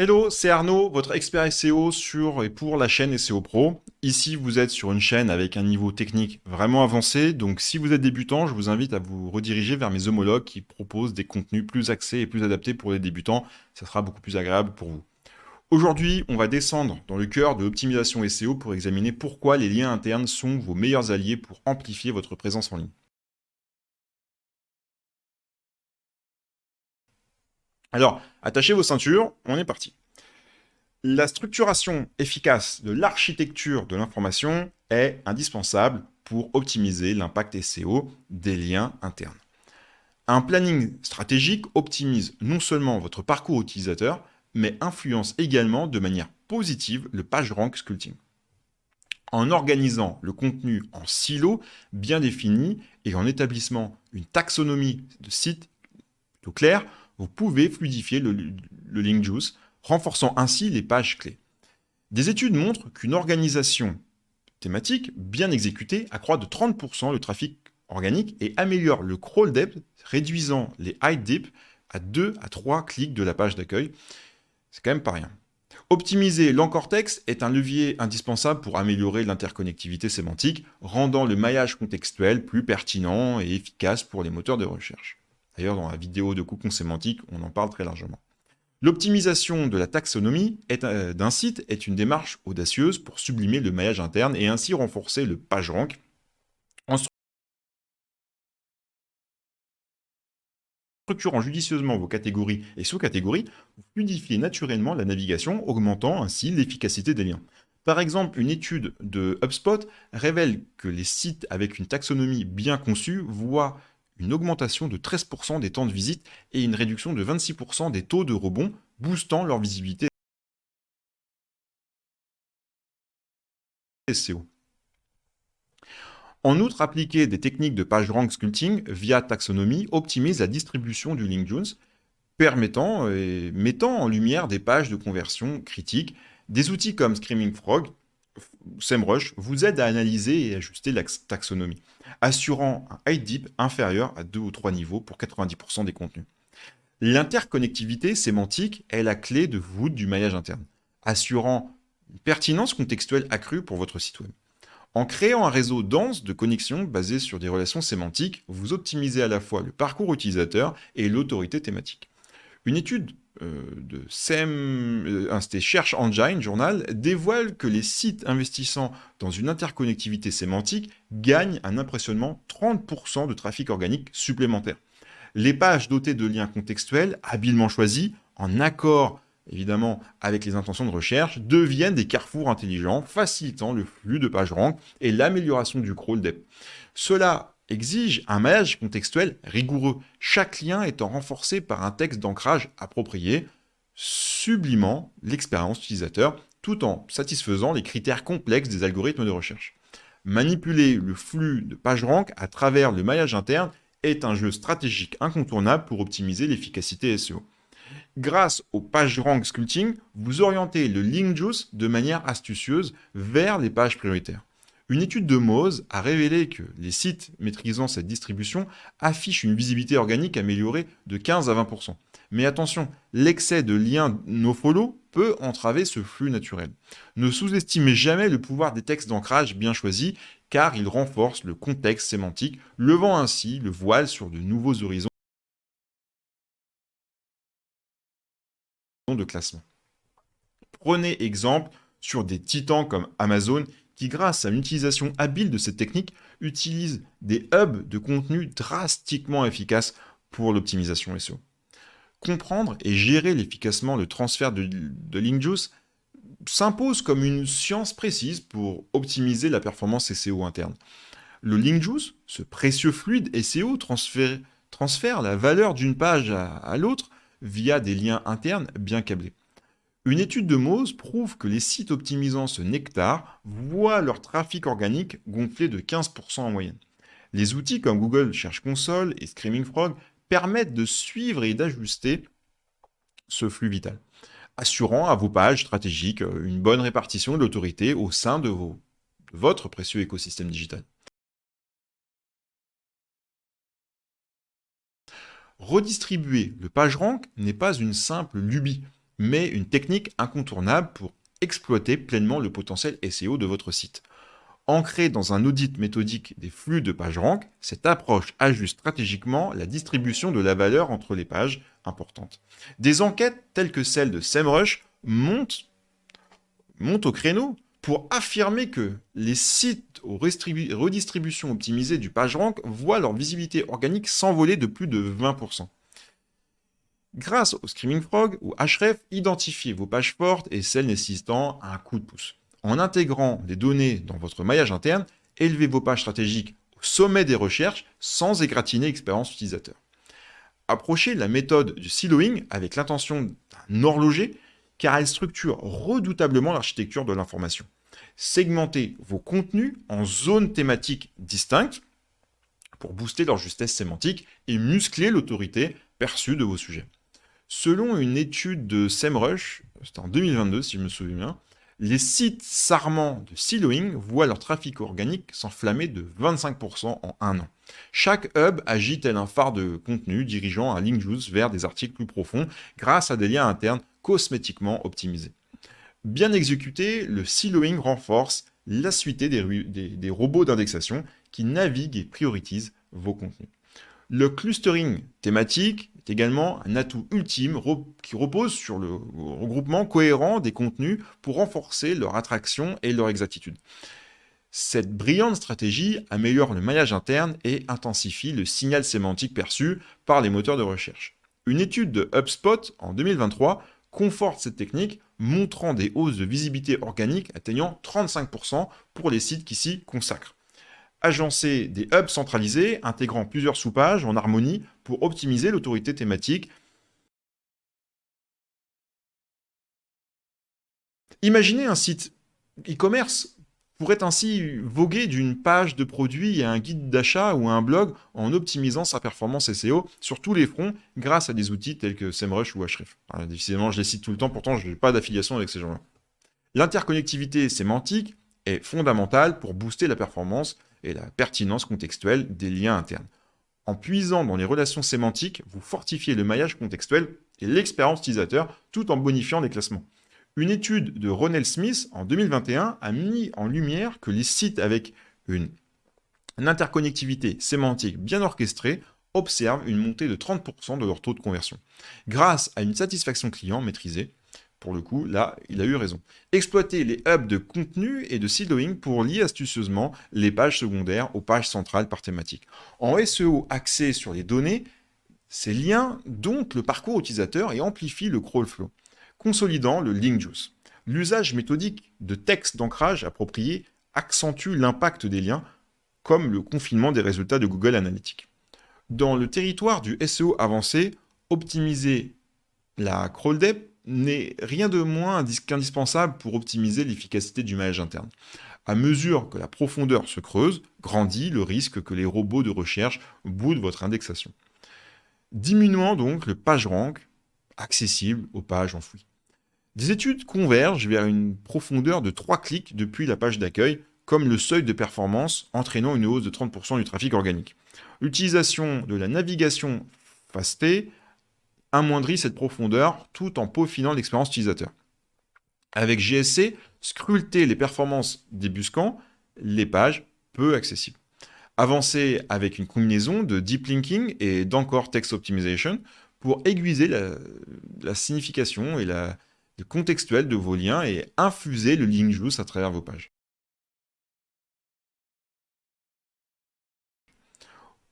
Hello, c'est Arnaud, votre expert SEO sur et pour la chaîne SEO Pro. Ici, vous êtes sur une chaîne avec un niveau technique vraiment avancé, donc si vous êtes débutant, je vous invite à vous rediriger vers mes homologues qui proposent des contenus plus axés et plus adaptés pour les débutants. Ça sera beaucoup plus agréable pour vous. Aujourd'hui, on va descendre dans le cœur de l'optimisation SEO pour examiner pourquoi les liens internes sont vos meilleurs alliés pour amplifier votre présence en ligne. Alors, attachez vos ceintures, on est parti. La structuration efficace de l'architecture de l'information est indispensable pour optimiser l'impact SEO des liens internes. Un planning stratégique optimise non seulement votre parcours utilisateur, mais influence également de manière positive le PageRank sculpting. En organisant le contenu en silos bien définis et en établissant une taxonomie de sites plutôt claire, vous pouvez fluidifier le link juice, renforçant ainsi les pages clés. Des études montrent qu'une organisation thématique bien exécutée accroît de 30% le trafic organique et améliore le crawl depth, réduisant les hide deep à 2 à 3 clics de la page d'accueil. C'est quand même pas rien. Optimiser l'anchor text est un levier indispensable pour améliorer l'interconnectivité sémantique, rendant le maillage contextuel plus pertinent et efficace pour les moteurs de recherche. D'ailleurs, dans la vidéo de Cocon sémantique, on en parle très largement. L'optimisation de la taxonomie d'un site est une démarche audacieuse pour sublimer le maillage interne et ainsi renforcer le PageRank. En structurant judicieusement vos catégories et sous-catégories, vous fluidifiez naturellement la navigation, augmentant ainsi l'efficacité des liens. Par exemple, une étude de HubSpot révèle que les sites avec une taxonomie bien conçue voient une augmentation de 13% des temps de visite et une réduction de 26% des taux de rebond, boostant leur visibilité SEO. En outre, appliquer des techniques de PageRank sculpting via taxonomie optimise la distribution du link juice, permettant et mettant en lumière des pages de conversion critiques. Des outils comme Screaming Frog, SEMrush vous aident à analyser et ajuster la taxonomie, assurant un hide deep inférieur à 2 ou 3 niveaux pour 90% des contenus. L'interconnectivité sémantique est la clé de voûte du maillage interne, assurant une pertinence contextuelle accrue pour votre site web. En créant un réseau dense de connexions basé sur des relations sémantiques, vous optimisez à la fois le parcours utilisateur et l'autorité thématique. Une étude c'était Search Engine Journal dévoile que les sites investissant dans une interconnectivité sémantique gagnent un impressionnant 30% de trafic organique supplémentaire. Les pages dotées de liens contextuels, habilement choisis, en accord évidemment avec les intentions de recherche, deviennent des carrefours intelligents, facilitant le flux de PageRank et l'amélioration du crawl depth. Cela exige un maillage contextuel rigoureux, chaque lien étant renforcé par un texte d'ancrage approprié, sublimant l'expérience utilisateur tout en satisfaisant les critères complexes des algorithmes de recherche. Manipuler le flux de PageRank à travers le maillage interne est un jeu stratégique incontournable pour optimiser l'efficacité SEO. Grâce au PageRank sculpting, vous orientez le link juice de manière astucieuse vers les pages prioritaires. Une étude de Moz a révélé que les sites maîtrisant cette distribution affichent une visibilité organique améliorée de 15 à 20%. Mais attention, l'excès de liens nofollow peut entraver ce flux naturel. Ne sous-estimez jamais le pouvoir des textes d'ancrage bien choisis, car ils renforcent le contexte sémantique, levant ainsi le voile sur de nouveaux horizons de classement. Prenez exemple sur des titans comme Amazon qui, grâce à l'utilisation habile de cette technique, utilisent des hubs de contenu drastiquement efficaces pour l'optimisation SEO. Comprendre et gérer efficacement le transfert de link juice s'impose comme une science précise pour optimiser la performance SEO interne. Le link juice, ce précieux fluide SEO, transfère la valeur d'une page à l'autre via des liens internes bien câblés. Une étude de Moz prouve que les sites optimisant ce nectar voient leur trafic organique gonfler de 15% en moyenne. Les outils comme Google Search Console et Screaming Frog permettent de suivre et d'ajuster ce flux vital, assurant à vos pages stratégiques une bonne répartition de l'autorité au sein de votre précieux écosystème digital. Redistribuer le PageRank n'est pas une simple lubie. mais une technique incontournable pour exploiter pleinement le potentiel SEO de votre site. Ancrée dans un audit méthodique des flux de PageRank, cette approche ajuste stratégiquement la distribution de la valeur entre les pages importantes. Des enquêtes telles que celle de SEMrush montent au créneau pour affirmer que les sites aux redistributions optimisées du PageRank voient leur visibilité organique s'envoler de plus de 20%. Grâce au Screaming Frog ou Ahref, identifiez vos pages fortes et celles nécessitant un coup de pouce. En intégrant des données dans votre maillage interne, élevez vos pages stratégiques au sommet des recherches sans égratigner l'expérience utilisateur. Approchez la méthode du siloing avec l'intention d'un horloger car elle structure redoutablement l'architecture de l'information. Segmentez vos contenus en zones thématiques distinctes pour booster leur justesse sémantique et muscler l'autorité perçue de vos sujets. Selon une étude de SEMrush, c'était en 2022 si je me souviens bien, les sites sarments de siloing voient leur trafic organique s'enflammer de 25% en un an. Chaque hub agit tel un phare de contenu dirigeant un link juice vers des articles plus profonds grâce à des liens internes cosmétiquement optimisés. Bien exécuté, le siloing renforce l'acuité des robots d'indexation qui naviguent et prioritisent vos contenus. Le clustering thématique est également un atout ultime qui repose sur le regroupement cohérent des contenus pour renforcer leur attraction et leur exactitude. Cette brillante stratégie améliore le maillage interne et intensifie le signal sémantique perçu par les moteurs de recherche. Une étude de HubSpot en 2023 conforte cette technique, montrant des hausses de visibilité organique atteignant 35% pour les sites qui s'y consacrent. Agencer des hubs centralisés, intégrant plusieurs sous-pages en harmonie pour optimiser l'autorité thématique. Imaginez un site e-commerce pourrait ainsi voguer d'une page de produit à un guide d'achat ou à un blog en optimisant sa performance SEO sur tous les fronts grâce à des outils tels que SEMrush ou Ahref. Difficilement, je les cite tout le temps, pourtant je n'ai pas d'affiliation avec ces gens-là. L'interconnectivité sémantique est fondamentale pour booster la performance et la pertinence contextuelle des liens internes. En puisant dans les relations sémantiques, vous fortifiez le maillage contextuel et l'expérience utilisateur tout en bonifiant les classements. Une étude de Ronell Smith en 2021 a mis en lumière que les sites avec une interconnectivité sémantique bien orchestrée observent une montée de 30% de leur taux de conversion, grâce à une satisfaction client maîtrisée. Pour le coup, là, il a eu raison. Exploitez les hubs de contenu et de siloing pour lier astucieusement les pages secondaires aux pages centrales par thématique. En SEO axé sur les données, ces liens domptent le parcours utilisateur et amplifient le crawl flow, consolidant le link juice. L'usage méthodique de textes d'ancrage appropriés accentue l'impact des liens, comme le confinement des résultats de Google Analytics. Dans le territoire du SEO avancé, optimiser la crawl depth n'est rien de moins qu'indispensable pour optimiser l'efficacité du maillage interne. À mesure que la profondeur se creuse, grandit le risque que les robots de recherche boudent votre indexation. Diminuant donc le PageRank accessible aux pages enfouies. Des études convergent vers une profondeur de 3 clics depuis la page d'accueil, comme le seuil de performance entraînant une hausse de 30% du trafic organique. L'utilisation de la navigation fastée amoindrit cette profondeur tout en peaufinant l'expérience utilisateur. Avec GSC, scrutez les performances des buscants, les pages peu accessibles. Avancez avec une combinaison de deep linking et d'Anchor Text Optimization pour aiguiser la signification et le contextuel de vos liens et infuser le link juice à travers vos pages.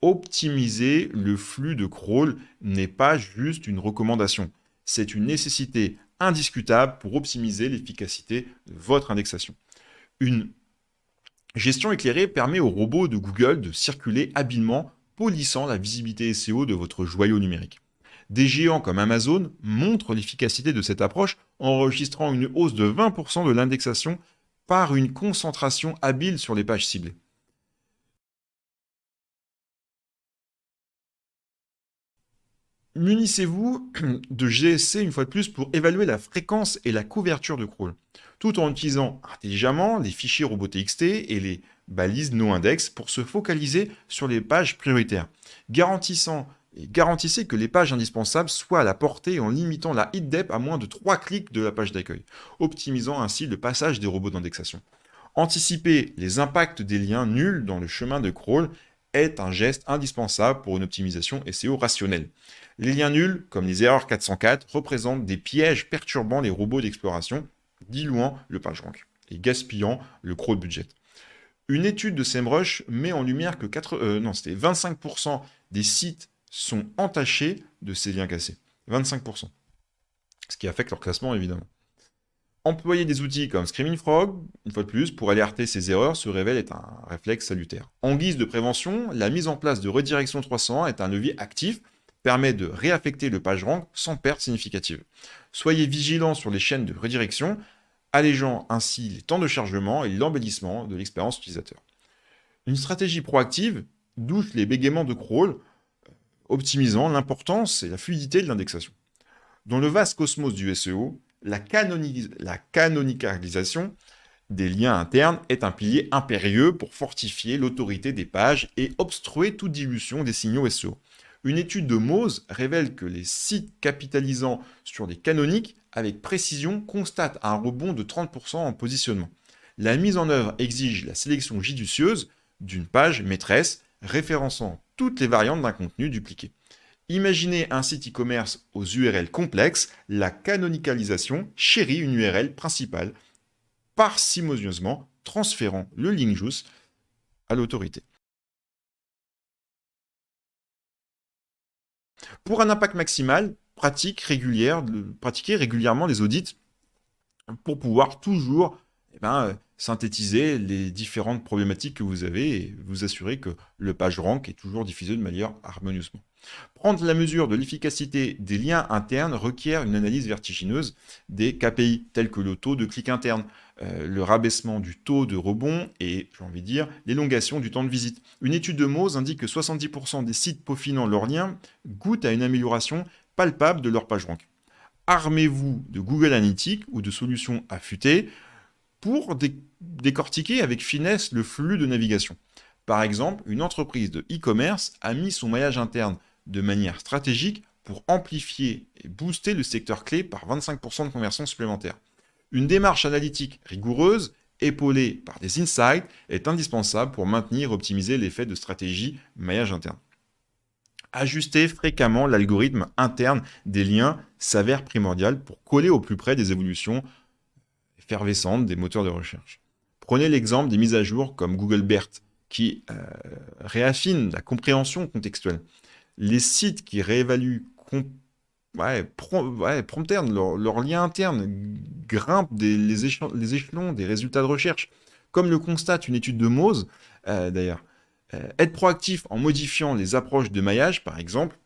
Optimiser le flux de crawl n'est pas juste une recommandation, c'est une nécessité indiscutable pour optimiser l'efficacité de votre indexation. Une gestion éclairée permet aux robots de Google de circuler habilement, polissant la visibilité SEO de votre joyau numérique. Des géants comme Amazon montrent l'efficacité de cette approche en enregistrant une hausse de 20% de l'indexation par une concentration habile sur les pages ciblées. Munissez-vous de GSC une fois de plus pour évaluer la fréquence et la couverture de crawl, tout en utilisant intelligemment les fichiers robots.txt et les balises no-index pour se focaliser sur les pages prioritaires, garantissant Et garantissez que les pages indispensables soient à la portée en limitant la hit depth à moins de 3 clics de la page d'accueil, optimisant ainsi le passage des robots d'indexation. Anticiper les impacts des liens nuls dans le chemin de crawl est un geste indispensable pour une optimisation SEO rationnelle. Les liens nuls, comme les erreurs 404, représentent des pièges perturbant les robots d'exploration, diluant le PageRank et gaspillant le crawl budget. Une étude de SEMrush met en lumière que 25% des sites sont entachés de ces liens cassés. 25%. Ce qui affecte leur classement, évidemment. Employer des outils comme Screaming Frog, une fois de plus, pour alerter ces erreurs se révèle être un réflexe salutaire. En guise de prévention, la mise en place de redirection 301 est un levier actif, permet de réaffecter le PageRank sans perte significative. Soyez vigilants sur les chaînes de redirection, allégeant ainsi les temps de chargement et l'embellissement de l'expérience utilisateur. Une stratégie proactive douche les bégaiements de crawl, optimisant l'importance et la fluidité de l'indexation. Dans le vaste cosmos du SEO, la canonicalisation des liens internes est un pilier impérieux pour fortifier l'autorité des pages et obstruer toute dilution des signaux SEO. Une étude de Moz révèle que les sites capitalisant sur des canoniques avec précision constatent un rebond de 30% en positionnement. La mise en œuvre exige la sélection judicieuse d'une page maîtresse référençant toutes les variantes d'un contenu dupliqué. Imaginez un site e-commerce aux URL complexes, la canonicalisation chérit une URL principale, parcimonieusement transférant le link juice à l'autorité. Pour un impact maximal, pratiquez régulièrement les audits pour pouvoir toujours synthétiser les différentes problématiques que vous avez et vous assurer que le PageRank est toujours diffusé de manière harmonieusement. Prendre la mesure de l'efficacité des liens internes requiert une analyse vertigineuse des KPI, tels que le taux de clic interne, le rabaissement du taux de rebond et, j'ai envie de dire, l'élongation du temps de visite. Une étude de Moz indique que 70% des sites peaufinant leurs liens goûtent à une amélioration palpable de leur PageRank. Armez-vous de Google Analytics ou de solutions affûtées pour décortiquer avec finesse le flux de navigation. Par exemple, une entreprise de e-commerce a mis son maillage interne de manière stratégique pour amplifier et booster le secteur clé par 25% de conversions supplémentaires. Une démarche analytique rigoureuse, épaulée par des insights, est indispensable pour maintenir et optimiser l'effet de stratégie maillage interne. Ajuster fréquemment l'algorithme interne des liens s'avère primordial pour coller au plus près des évolutions effervescentes des moteurs de recherche. Prenez l'exemple des mises à jour comme Google BERT, qui réaffinent la compréhension contextuelle. Les sites qui réévaluent promptement leur lien interne grimpent les échelons des résultats de recherche, comme le constate une étude de Moz, d'ailleurs. Être proactif en modifiant les approches de maillage, par exemple,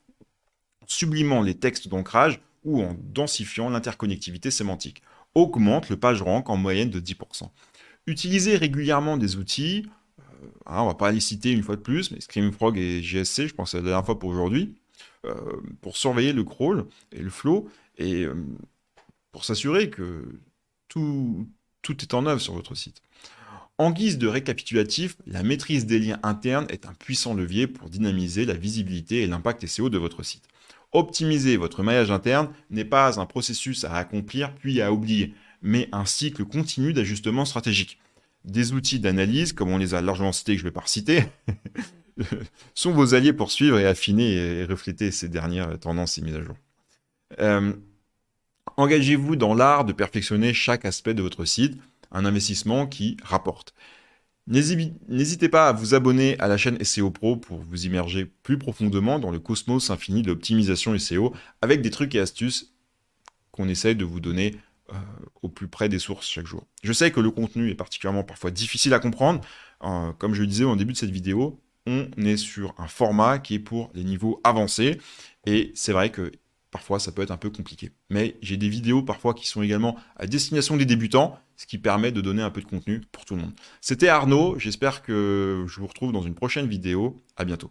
en sublimant les textes d'ancrage ou en densifiant l'interconnectivité sémantique, augmente le PageRank en moyenne de 10%. Utilisez régulièrement des outils, on ne va pas les citer une fois de plus, mais Screaming Frog et JSC, je pense que c'est la dernière fois pour aujourd'hui, pour surveiller le crawl et le flow, et pour s'assurer que tout est en œuvre sur votre site. En guise de récapitulatif, la maîtrise des liens internes est un puissant levier pour dynamiser la visibilité et l'impact SEO de votre site. Optimiser votre maillage interne n'est pas un processus à accomplir puis à oublier, mais un cycle continu d'ajustement stratégique. Des outils d'analyse, comme on les a largement cités, que je ne vais pas reciter, sont vos alliés pour suivre et affiner et refléter ces dernières tendances et mises à jour. Engagez-vous dans l'art de perfectionner chaque aspect de votre site, un investissement qui rapporte. N'hésitez pas à vous abonner à la chaîne SEO Pro pour vous immerger plus profondément dans le cosmos infini de l'optimisation SEO avec des trucs et astuces qu'on essaye de vous donner au plus près des sources chaque jour. Je sais que le contenu est particulièrement parfois difficile à comprendre. Comme je le disais au début de cette vidéo, on est sur un format qui est pour les niveaux avancés et c'est vrai que parfois ça peut être un peu compliqué. Mais j'ai des vidéos parfois qui sont également à destination des débutants, ce qui permet de donner un peu de contenu pour tout le monde. C'était Arnaud, j'espère que je vous retrouve dans une prochaine vidéo. À bientôt.